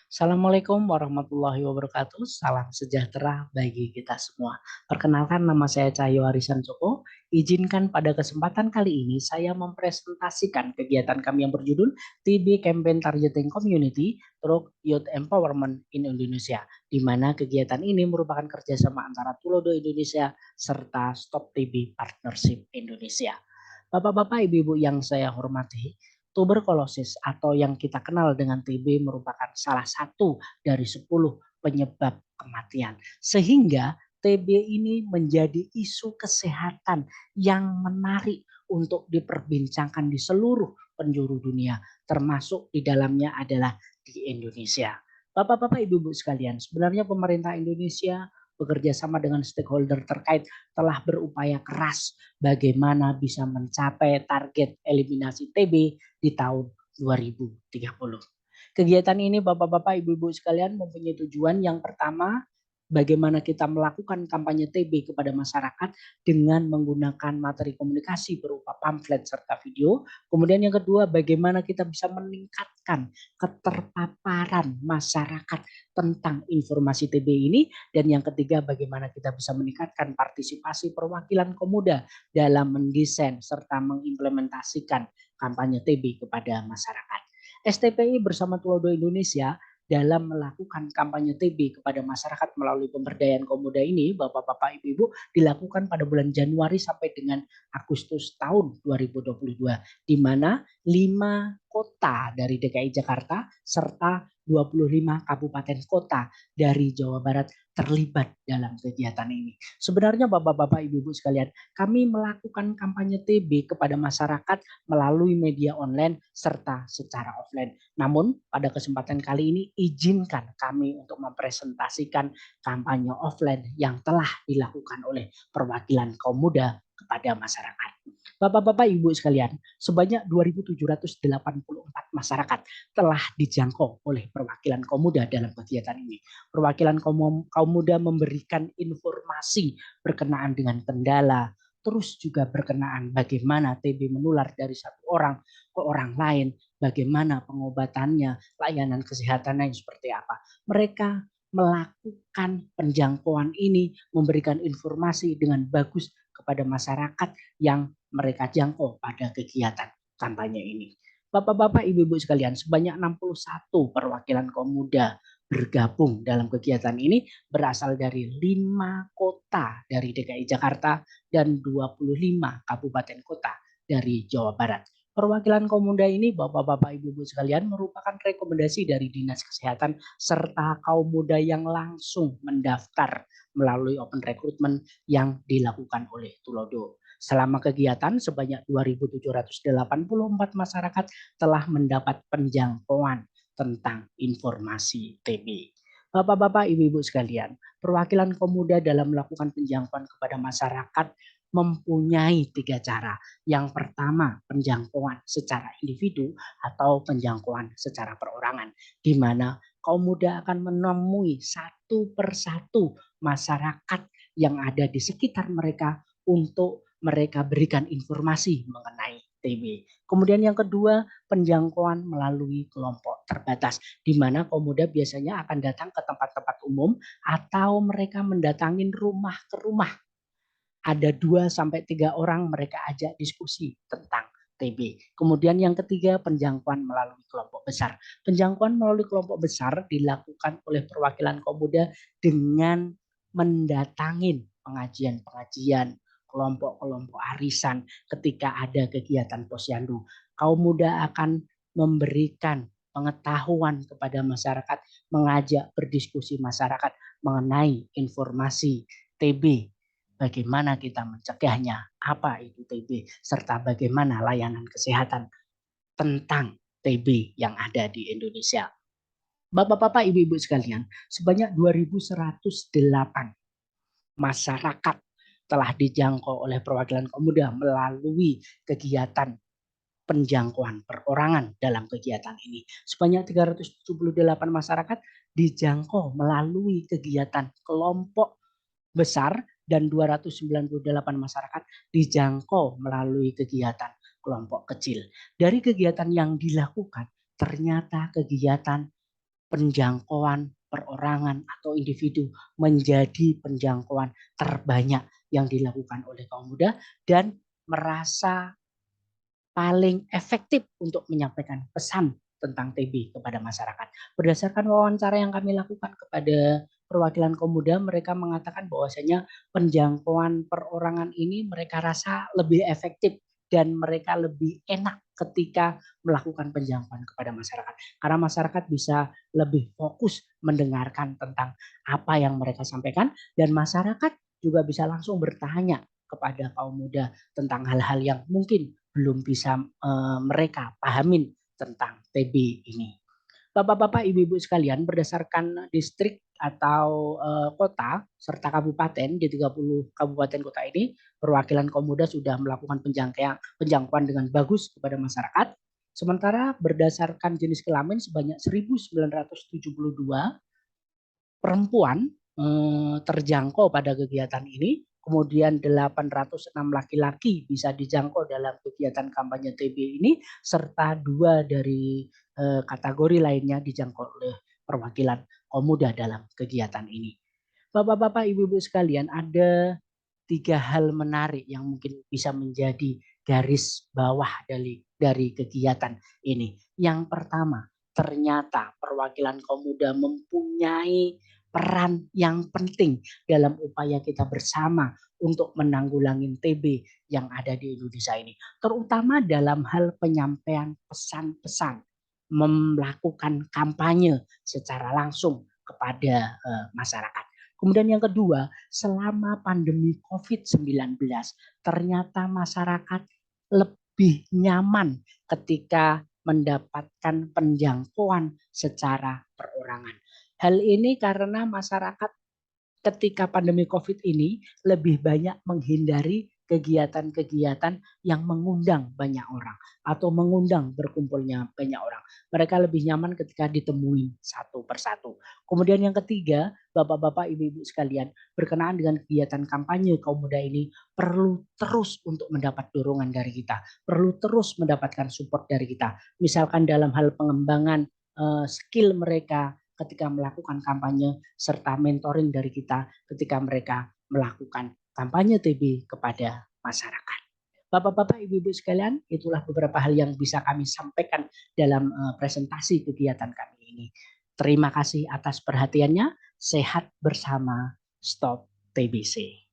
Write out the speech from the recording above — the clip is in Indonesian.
Assalamualaikum warahmatullahi wabarakatuh. Salam sejahtera bagi kita semua. Perkenalkan nama saya Cahyo Arisan Joko. Izinkan pada kesempatan kali ini saya mempresentasikan kegiatan kami yang berjudul TB Campaign Targeting Community Through Youth Empowerment in Indonesia, di mana kegiatan ini merupakan kerjasama antara Tulodo Indonesia serta Stop TB Partnership Indonesia. Bapak-bapak, ibu-ibu yang saya hormati, tuberkulosis atau yang kita kenal dengan TB merupakan salah satu dari 10 penyebab kematian. Sehingga TB ini menjadi isu kesehatan yang menarik untuk diperbincangkan di seluruh penjuru dunia, termasuk di dalamnya adalah di Indonesia. Bapak-bapak, ibu-ibu sekalian, sebenarnya pemerintah Indonesia bekerja sama dengan stakeholder terkait telah berupaya keras bagaimana bisa mencapai target eliminasi TB di tahun 2030. Kegiatan ini Bapak-bapak, Ibu-ibu sekalian mempunyai tujuan yang pertama, bagaimana kita melakukan kampanye TB kepada masyarakat dengan menggunakan materi komunikasi berupa pamflet serta video. Kemudian yang kedua, bagaimana kita bisa meningkatkan keterpaparan masyarakat tentang informasi TB ini. Dan yang ketiga, bagaimana kita bisa meningkatkan partisipasi perwakilan pemuda dalam mendesain serta mengimplementasikan kampanye TB kepada masyarakat. STPI bersama Tulodo Indonesia dalam melakukan kampanye TB kepada masyarakat melalui pemberdayaan pemuda ini, Bapak-bapak, Ibu-ibu, dilakukan pada bulan Januari sampai dengan Agustus tahun 2022, di mana 5 kota dari DKI Jakarta serta 25 kabupaten kota dari Jawa Barat terlibat dalam kegiatan ini. Sebenarnya Bapak-bapak, Ibu-ibu sekalian, kami melakukan kampanye TB kepada masyarakat melalui media online serta secara offline. Namun pada kesempatan kali ini izinkan kami untuk mempresentasikan kampanye offline yang telah dilakukan oleh perwakilan kaum muda kepada masyarakat. Bapak-bapak, Ibu sekalian, sebanyak 2.784 masyarakat telah dijangkau oleh perwakilan kaum muda dalam kegiatan ini. Perwakilan kaum muda memberikan informasi berkenaan dengan kendala, terus juga berkenaan bagaimana TB menular dari satu orang ke orang lain, bagaimana pengobatannya, layanan kesehatannya seperti apa. Mereka melakukan penjangkauan ini, memberikan informasi dengan bagus kepada masyarakat yang mereka jangkau pada kegiatan kampanye ini. Bapak-bapak, ibu-ibu sekalian, sebanyak 61 perwakilan kaum muda bergabung dalam kegiatan ini berasal dari 5 kota dari DKI Jakarta dan 25 kabupaten kota dari Jawa Barat. Perwakilan kaum muda ini, Bapak-bapak, Ibu-ibu sekalian, merupakan rekomendasi dari Dinas Kesehatan serta kaum muda yang langsung mendaftar melalui open recruitment yang dilakukan oleh Tulodo. Selama kegiatan, sebanyak 2.784 masyarakat telah mendapat penjangkauan tentang informasi TB. Bapak-bapak, ibu-ibu sekalian, perwakilan kaum muda dalam melakukan penjangkauan kepada masyarakat mempunyai 3 cara. Yang pertama, penjangkauan secara individu atau penjangkauan secara perorangan, di mana kaum muda akan menemui satu persatu masyarakat yang ada di sekitar mereka untuk mereka berikan informasi mengenai TB. Kemudian yang kedua, penjangkauan melalui kelompok terbatas, di mana kaum muda biasanya akan datang ke tempat-tempat umum atau mereka mendatangi rumah ke rumah. Ada 2 sampai 3 orang mereka ajak diskusi tentang TB. Kemudian yang ketiga, penjangkauan melalui kelompok besar. Penjangkauan melalui kelompok besar dilakukan oleh perwakilan kaum muda dengan mendatangi pengajian-pengajian, kelompok-kelompok arisan ketika ada kegiatan posyandu. Kaum muda akan memberikan pengetahuan kepada masyarakat, mengajak berdiskusi masyarakat mengenai informasi TB, bagaimana kita mencegahnya, apa itu TB, serta bagaimana layanan kesehatan tentang TB yang ada di Indonesia. Bapak-bapak, ibu-ibu sekalian, sebanyak 2.108 masyarakat telah dijangkau oleh perwakilan kaum muda melalui kegiatan penjangkauan perorangan dalam kegiatan ini. Sebanyak 378 masyarakat dijangkau melalui kegiatan kelompok besar dan 298 masyarakat dijangkau melalui kegiatan kelompok kecil. Dari kegiatan yang dilakukan, ternyata kegiatan penjangkauan perorangan atau individu menjadi penjangkauan terbanyak yang dilakukan oleh kaum muda dan merasa paling efektif untuk menyampaikan pesan tentang TB kepada masyarakat. Berdasarkan wawancara yang kami lakukan kepada perwakilan kaum muda, mereka mengatakan bahwasanya penjangkauan perorangan ini mereka rasa lebih efektif dan mereka lebih enak ketika melakukan penjangkauan kepada masyarakat. Karena masyarakat bisa lebih fokus mendengarkan tentang apa yang mereka sampaikan dan masyarakat juga bisa langsung bertanya kepada kaum muda tentang hal-hal yang mungkin belum bisa mereka pahamin tentang TB ini. Bapak-bapak, ibu-ibu sekalian, berdasarkan distrik atau kota serta kabupaten di 30 kabupaten kota ini, perwakilan kaum muda sudah melakukan penjangkauan dengan bagus kepada masyarakat. Sementara berdasarkan jenis kelamin sebanyak 1972 perempuan terjangkau pada kegiatan ini, kemudian 806 laki-laki bisa dijangkau dalam kegiatan kampanye TB ini, serta 2 dari kategori lainnya dijangkau oleh perwakilan kaum muda dalam kegiatan ini. Bapak-bapak, ibu-ibu sekalian, ada 3 hal menarik yang mungkin bisa menjadi garis bawah dari kegiatan ini. Yang pertama, ternyata perwakilan kaum muda mempunyai peran yang penting dalam upaya kita bersama untuk menanggulangi TB yang ada di Indonesia ini, terutama dalam hal penyampaian pesan-pesan, melakukan kampanye secara langsung kepada masyarakat. Kemudian yang kedua, selama pandemi COVID-19, ternyata masyarakat lebih nyaman ketika mendapatkan penjangkauan secara perorangan. Hal ini karena masyarakat ketika pandemi COVID ini lebih banyak menghindari kegiatan-kegiatan yang mengundang banyak orang atau mengundang berkumpulnya banyak orang. Mereka lebih nyaman ketika ditemui satu persatu. Kemudian yang ketiga, bapak-bapak, ibu-ibu sekalian, berkenaan dengan kegiatan kampanye kaum muda ini perlu terus untuk mendapat dorongan dari kita, perlu terus mendapatkan support dari kita. Misalkan dalam hal pengembangan skill mereka ketika melakukan kampanye serta mentoring dari kita ketika mereka melakukan kampanye TB kepada masyarakat. Bapak-bapak, ibu-ibu sekalian, itulah beberapa hal yang bisa kami sampaikan dalam presentasi kegiatan kami ini. Terima kasih atas perhatiannya. Sehat bersama Stop TBC.